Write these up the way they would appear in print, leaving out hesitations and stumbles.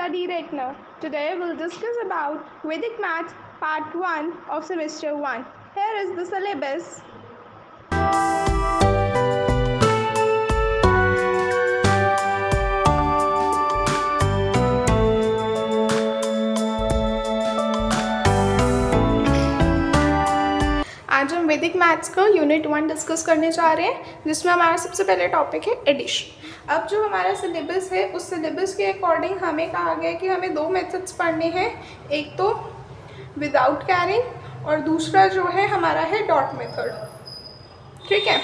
study right now. Today we'll discuss about Vedic Maths Part 1 of Semester 1. Here is the syllabus. आज हम वैदिक maths का unit 1 discuss करने जा रहे हैं, जिसमें हमारा सबसे पहले टॉपिक है एडिशन। अब जो हमारा सिलेबस है, उस सिलेबस के अकॉर्डिंग हमें कहा गया कि हमें दो मेथड्स पढ़ने हैं, एक तो विदाउट कैरिंग और दूसरा जो है हमारा है डॉट मेथड। ठीक है,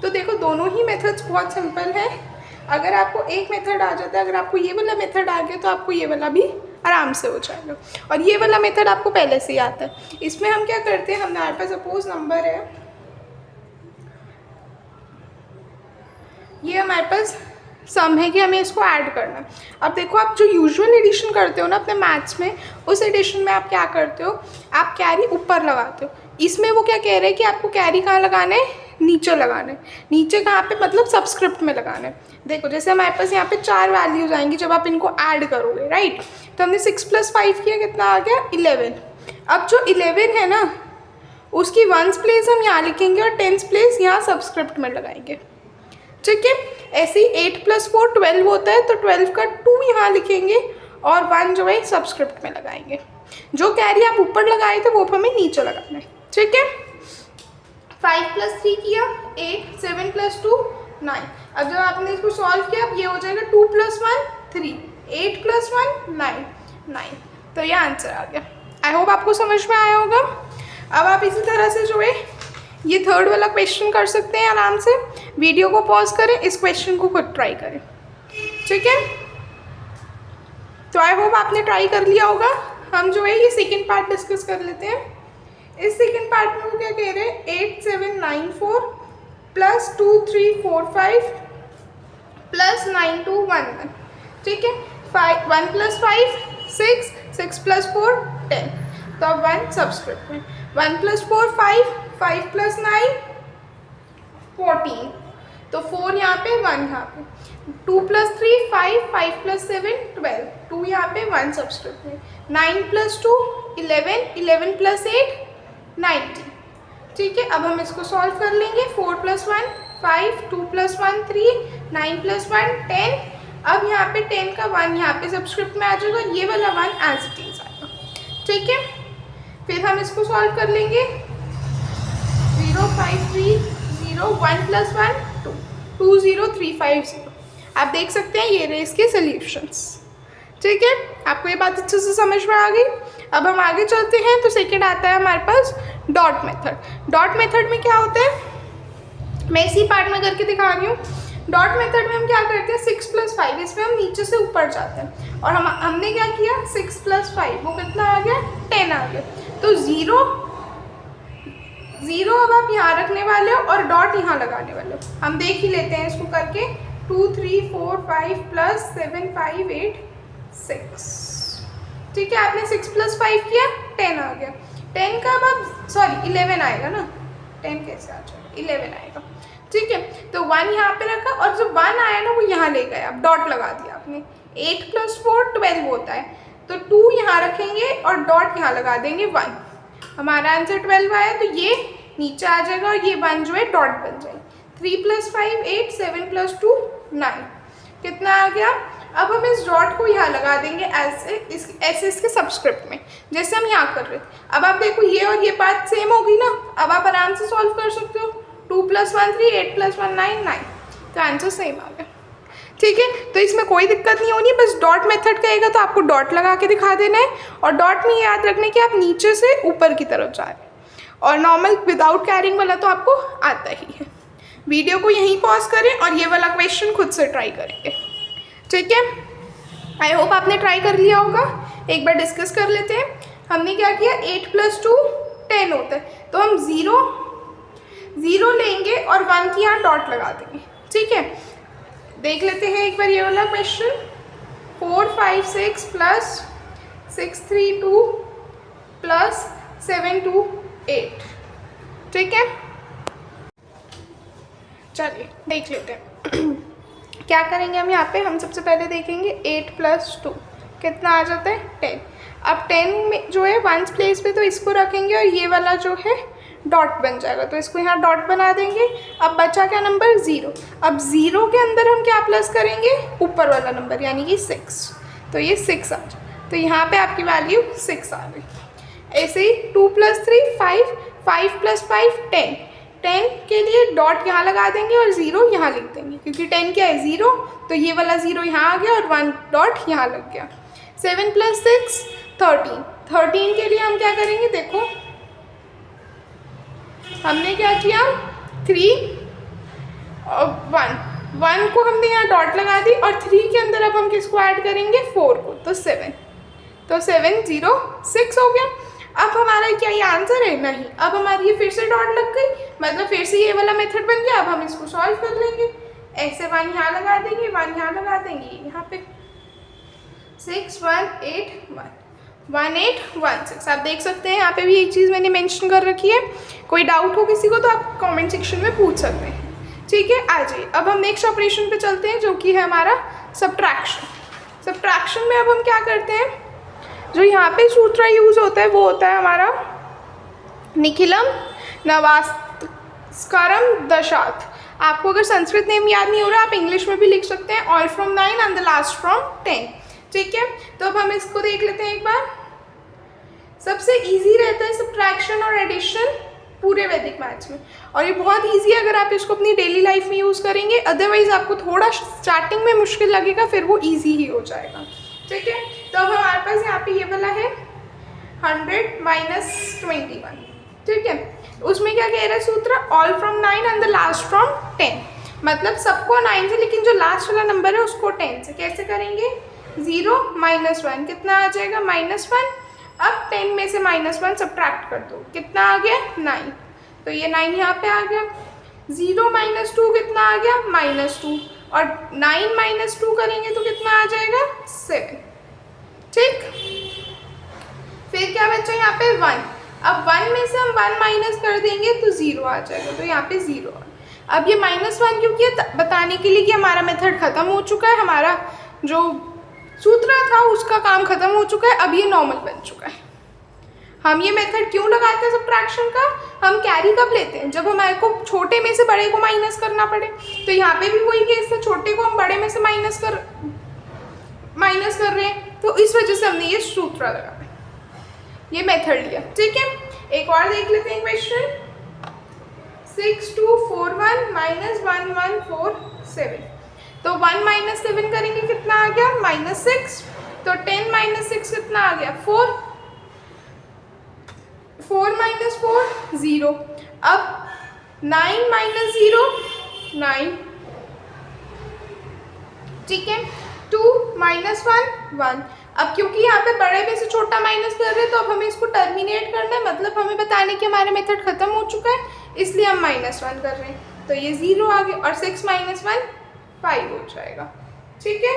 तो देखो दोनों ही मेथड्स बहुत सिंपल है। अगर आपको एक मेथड आ जाता है, अगर आपको ये वाला मेथड आ गया तो आपको ये वाला भी आराम से हो जाएगा, और ये वाला मेथड आपको पहले से ही आता है। इसमें हम क्या करते हैं, हमारे पास सपोज नंबर है, ये हमारे पास सम है कि हमें इसको ऐड करना है। अब देखो, आप जो यूजुअल एडिशन करते हो ना अपने मैथ्स में, उस एडिशन में आप क्या करते हो, आप कैरी ऊपर लगाते हो। इसमें वो क्या कह रहे हैं कि आपको कैरी कहाँ लगाना है, नीचे लगाना है। नीचे कहाँ पे, मतलब सबस्क्रिप्ट में लगाना है। देखो जैसे हमारे पास यहाँ पे 4 वैल्यूज आएंगी जब आप इनको ऐड करोगे, राइट। तो हमने 6 + 5 किया, कितना आ गया 11। अब जो 11 है ना, उसकी 1s प्लेस हम यहाँ लिखेंगे और 10s प्लेस यहाँ सबस्क्रिप्ट में लगाएंगे। ठीक है, ऐसे ही 8 + 4 12 होता है, तो 12 का 2 यहाँ लिखेंगे और 1 जो है सबस्क्रिप्ट में लगाएंगे। जो कैरी आप ऊपर लगाए थे वो हमें नीचे लगाना है। ठीक है, 5 + 3 किया 8, 7 + 2 9। अब जब आपने इसको सॉल्व किया, अब ये हो जाएगा 2 + 1 3, 8 + 1 9 9। तो ये आंसर आ गया। आई होप आपको समझ में आया होगा। अब आप इसी तरह से जो है ये थर्ड वाला क्वेश्चन कर सकते हैं आराम से। वीडियो को पॉज करें, इस क्वेश्चन को खुद ट्राई करें। ठीक है, तो आई होप आपने ट्राई कर लिया होगा। हम जो है ये सेकेंड पार्ट डिस्कस कर लेते हैं। इस सेकेंड पार्ट में वो क्या कह रहे हैं, 8 7 9 4 + 2 3 4 5 + 9 2 1 1। ठीक है, 1 + 5 6, 6 + 4 10। तो अब 1 सबस्क्रिप्ट में, 1 + 4 5, 5 + 9 14। तो 4 यहाँ पे, 1 यहाँ पे, 2 + 3 5, 5 + 7 12, 2 यहाँ पे, 1 सबस्क्रिप्ट में, 9 + 2 11, 11 + 8 90। ठीक है, अब हम इसको सॉल्व कर लेंगे। 4 + 1 5, 2 + 1 3, 9 + 1 10। अब यहाँ पे 10 का 1 यहाँ पे सबस्क्रिप्ट में आ जाएगा, ये वाला 1 एज इट इज आएगा। ठीक है, फिर हम इसको सॉल्व कर लेंगे। 0 5 3 0, 1 + 1 2, 2 0 3 5 0। आप देख सकते हैं ये रहे इसके सॉल्यूशंस। ठीक है, आपको ये बात अच्छे से समझ में आ गई। अब हम आगे चलते हैं। तो सेकेंड आता है हमारे पास डॉट मेथड। डॉट मेथड में क्या होता है, मैं इसी पार्ट में करके दिखा रही हूँ। डॉट मेथड में हम क्या करते हैं, 6 + 5, इसमें हम नीचे से ऊपर जाते हैं। और हमने क्या किया, 6 + 5 वो कितना आ गया, 10 आ गया। तो 0 अब आप यहाँ रखने वाले हो और डॉट यहाँ लगाने वाले हो। हम देख ही लेते हैं इसको करके। 2 3 4 5 + 7 5 8 6। ठीक है, आपने 6 + 5 किया, 10 आ गया। 10 का अब सॉरी 11 आएगा ना, 10 कैसे आ जाएगा, 11 आएगा। ठीक है, तो 1 यहाँ पे रखा और जो 1 आया ना वो यहाँ ले गए, अब डॉट लगा दिया आपने। 8 + 4 12 होता है, तो 2 यहाँ रखेंगे और डॉट यहाँ लगा देंगे 1। हमारा आंसर 12 आया, तो ये नीचे आ जाएगा और ये 1 जो है डॉट बन जाएगी। 3 + 5 8, 7 + 2 9। कितना आ गया। अब हम इस डॉट को यहाँ लगा देंगे ऐसे इसके सबस्क्रिप्ट में, जैसे हम यहाँ कर रहे थे। अब आप देखो ये और ये बात सेम होगी ना, अब आप आराम से सॉल्व कर सकते हो। 2 + 1 3, 8 + 1 9 9। तो आंसर सेम आ गया। ठीक है, तो इसमें कोई दिक्कत नहीं होनी, बस डॉट मेथड कहेगा तो आपको डॉट लगा के दिखा देना है। और डॉट में याद रखना कि आप नीचे से ऊपर की तरफ जा रहे हैं, और नॉर्मल विदाउट कैरिंग वाला तो आपको आता ही है। वीडियो को यहीं पॉज करें और ये वाला क्वेश्चन खुद से ट्राई करेंगे। ठीक है, आई होप आपने ट्राई कर लिया होगा। एक बार डिस्कस कर लेते हैं। हमने क्या किया, 8 + 2 10 होता है, तो हम 0 लेंगे और 1 की यहाँ डॉट लगा देंगे। ठीक है, देख लेते हैं एक बार ये वाला क्वेश्चन। 4 5 6 + 6 3 2 + 7 2 8। ठीक है, चलिए देख लेते हैं क्या करेंगे हम यहाँ पे। हम सबसे पहले देखेंगे 8 + 2, कितना आ जाता है 10। अब 10 में जो है वंस प्लेस पे तो इसको रखेंगे और ये वाला जो है डॉट बन जाएगा, तो इसको यहाँ डॉट बना देंगे। अब बचा क्या नंबर 0। अब 0 के अंदर हम क्या प्लस करेंगे, ऊपर वाला नंबर यानी कि 6, तो ये 6 आ जाए, तो यहाँ पे आपकी वैल्यू 6 आ गई। ऐसे ही 2 + 3 5, 5 + 5 10, 10 के लिए डॉट यहाँ लगा देंगे और 0 यहाँ लिख देंगे, क्योंकि 10 क्या है 0, तो ये वाला 0 यहाँ आ गया और 1 डॉट यहाँ लग गया। 7 + 6 13, 13 के लिए हम क्या करेंगे, देखो हमने क्या किया 3 और 1 को हमने यहाँ डॉट लगा दी और 3 के अंदर अब हम किसको ऐड करेंगे 4 को, तो 7, तो 7 0 6 हो गया। अब हमारा क्या ये आंसर है, नहीं, अब हमारी ये फिर से डॉट लग गई, मतलब फिर से ये वाला मेथड बन गया। अब हम इसको सॉल्व कर लेंगे, ऐसे 1 यहाँ लगा देंगे, 1 यहाँ लगा देंगे, यहाँ पे 6 1 8 1 1 8 1 6। आप देख सकते हैं यहाँ पे भी एक चीज़ मैंने मेंशन कर रखी है, कोई डाउट हो किसी को तो आप कमेंट सेक्शन में पूछ सकते हैं। ठीक है, आ जाइए अब हम नेक्स्ट ऑपरेशन पे चलते हैं, जो कि है हमारा सब्ट्रैक्शन। सब्ट्रैक्शन में अब हम क्या करते हैं, जो यहाँ पे सूत्र यूज़ होता है वो होता है हमारा निखिलम नवास्करम दशात। आपको अगर संस्कृत नेम याद नहीं हो रहा, आप इंग्लिश में भी लिख सकते हैं, all from 9 and the last from 10। ठीक है, तो अब हम इसको देख लेते हैं एक बार। सबसे इजी रहता है सब्ट्रैक्शन और एडिशन पूरे वैदिक मैथ्स में, और ये बहुत इजी है अगर आप इसको अपनी डेली लाइफ में यूज़ करेंगे। अदरवाइज आपको थोड़ा स्टार्टिंग में मुश्किल लगेगा, फिर वो इजी ही हो जाएगा। ठीक है, तो अब हमारे पास यहाँ पे ये वाला है 100 - 21। ठीक है, उसमें क्या कह रहा है सूत्र, all from 9 and the last from 10, मतलब सबको 9 से, लेकिन जो लास्ट वाला नंबर है उसको 10 से। कैसे करेंगे, 0 - 1 कितना आ जाएगा -1। अब 10 में से -1 सब्ट्रैक्ट कर दो, कितना आ गया 9, तो ये 9 यहाँ पे आ गया। 0 - 2 कितना आ गया -2, और 9 - 2 करेंगे तो कितना आ जाएगा 7। ठीक, फिर क्या बचा यहाँ पे 1। अब 1 में से हम 1 माइनस कर देंगे तो 0 आ जाएगा, तो यहाँ पे 0। अब ये -1 क्यों किया, बताने के लिए कि हमारा मेथड ख़त्म हो चुका है, हमारा जो सूत्र था उसका काम खत्म हो चुका है, अब ये नॉर्मल बन चुका है। हम ये मेथड क्यों लगाते हैं सब्ट्रैक्शन का, हम कैरी कब लेते हैं, जब हमारे को छोटे में से बड़े को माइनस करना पड़े। तो यहाँ पे भी वही केस था, छोटे को हम बड़े में से माइनस कर रहे हैं, तो इस वजह से हमने ये सूत्र लगाया, ये मेथड लिया। ठीक है, एक और देख लेते हैं क्वेश्चन। 6241 - 1147, तो 1 - 7 करेंगे कितना आ गया -6, तो 10 - 6 कितना आ गया 4, 4 - 4 0। अब 9 - 0 9। ठीक है, 2 - 1 1। अब क्योंकि यहाँ पे बड़े में से छोटा माइनस कर रहे हैं, तो अब हमें इसको टर्मिनेट करना है, मतलब हमें बताने कि हमारा मेथड खत्म हो चुका है, इसलिए हम -1 कर रहे हैं, तो ये 0 आ गया, और 6 - 1 5 हो जाएगा। ठीक है,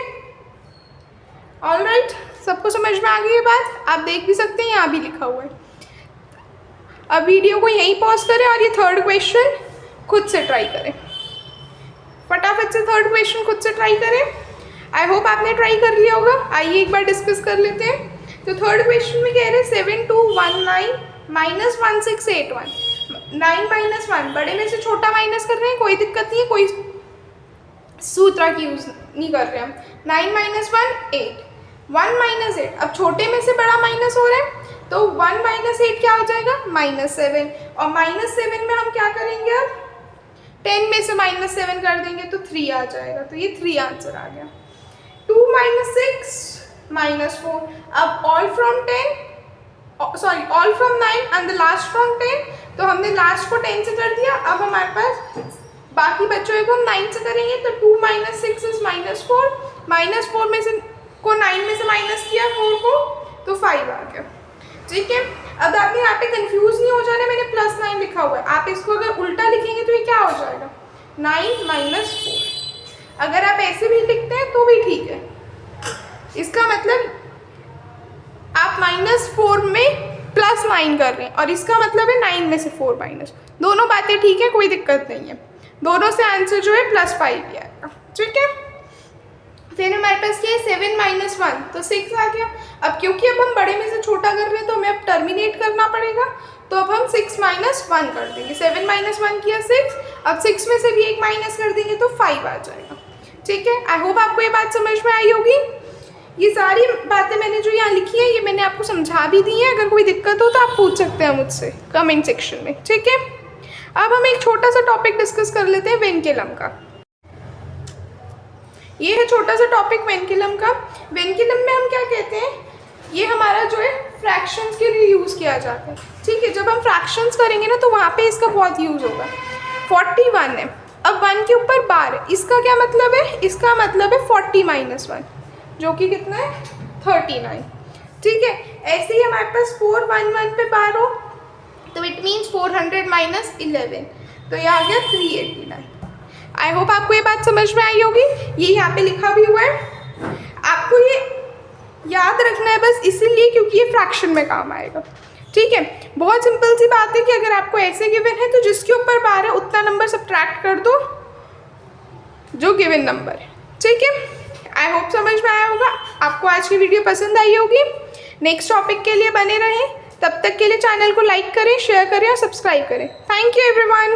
ऑलराइट, सबको समझ में आ गई ये बात। आप देख भी सकते हैं, यहाँ भी लिखा हुआ है। अब वीडियो को यहीं पॉज करें और ये थर्ड क्वेश्चन खुद से ट्राई करें, फटाफट से थर्ड क्वेश्चन खुद से ट्राई करें। आई होप आपने ट्राई कर लिया होगा। आइए एक बार डिस्कस कर लेते हैं। तो थर्ड क्वेश्चन में कह रहे हैं 7219 - 1681। 9 - 1, बड़े में से छोटा माइनस कर रहे हैं, कोई दिक्कत नहीं है, कोई सूत्र की यूज़ नहीं कर रहे हम। 9 - 1 8, 1 - 8, अब छोटे में से बड़ा माइनस हो रहा है, तो 1 - 8 क्या हो जाएगा -7, और -7 में हम क्या करेंगे, अब 10 में से -7 कर देंगे तो 3 आ जाएगा, तो ये 3 आंसर आ गया। 2 - 6 - 4, अब all from 9 and the last from 10, तो हमने लास्ट को 10 से कर दिया। अब हमारे पास बाकी बच्चों को हम 9 से करेंगे, तो 2 - 6 इज -4, -4 में से को 9 में से माइनस किया 4 को, तो 5 आ गया। ठीक है, अब आपने यहाँ पे कंफ्यूज नहीं हो जाना, मैंने +9 लिखा हुआ है, आप इसको अगर उल्टा लिखेंगे तो ये क्या हो जाएगा 9 - 4। अगर आप ऐसे भी लिखते हैं तो भी ठीक है, इसका मतलब आप -4 में +9 कर रहे हैं, और इसका मतलब है 9 में से 4 माइनस। दोनों बातें ठीक है, कोई दिक्कत नहीं है, दोनों से आंसर जो है +5 ही आएगा। ठीक है, फिर हमारे पास क्या है 7 माइनस 1 तो 6 आ गया। अब क्योंकि अब हम बड़े में से छोटा कर रहे हैं तो हमें अब टर्मिनेट करना पड़ेगा, तो अब हम 6 माइनस 1 कर देंगे। 7 माइनस 1 किया 6, अब 6 में से भी एक माइनस कर देंगे तो 5 आ जाएगा। ठीक है, आई होप आपको ये बात समझ में आई होगी। ये सारी बातें मैंने जो यहाँ लिखी है ये मैंने आपको समझा भी दी है। अगर कोई दिक्कत हो तो आप पूछ सकते हैं मुझसे कमेंट सेक्शन में। ठीक है, अब हम एक छोटा सा टॉपिक डिस्कस कर लेते हैं वेनकुलम का। ये है छोटा सा टॉपिक वेनकुलम का। वेनकुलम में हम क्या कहते हैं, ये हमारा जो है फ्रैक्शंस के लिए यूज़ किया जाता है। ठीक है, जब हम फ्रैक्शंस करेंगे ना तो वहाँ पे इसका बहुत यूज़ होगा। 41 है, अब 1 के ऊपर बार, इसका क्या मतलब है, इसका मतलब है 40 माइनस 1 जो कि कितना है 39। ठीक है, ऐसे ही हमारे पास 411 पे बार हो तो इट मीन्स 400 माइनस 11, तो ये आ गया 389। आई होप आपको ये बात समझ में आई होगी। ये यहाँ पे लिखा भी हुआ है, आपको ये याद रखना है बस इसीलिए क्योंकि ये फ्रैक्शन में काम आएगा। ठीक है, बहुत सिंपल सी बात है कि अगर आपको ऐसे गिवन है तो जिसके ऊपर बार है उतना नंबर सब्ट्रैक्ट कर दो जो गिवन नंबर है। ठीक है, आई होप समझ में आया होगा। आपको आज की वीडियो पसंद आई होगी। नेक्स्ट टॉपिक के लिए बने रहें, तब तक के लिए चैनल को लाइक करें, शेयर करें और सब्सक्राइब करें। Thank you everyone.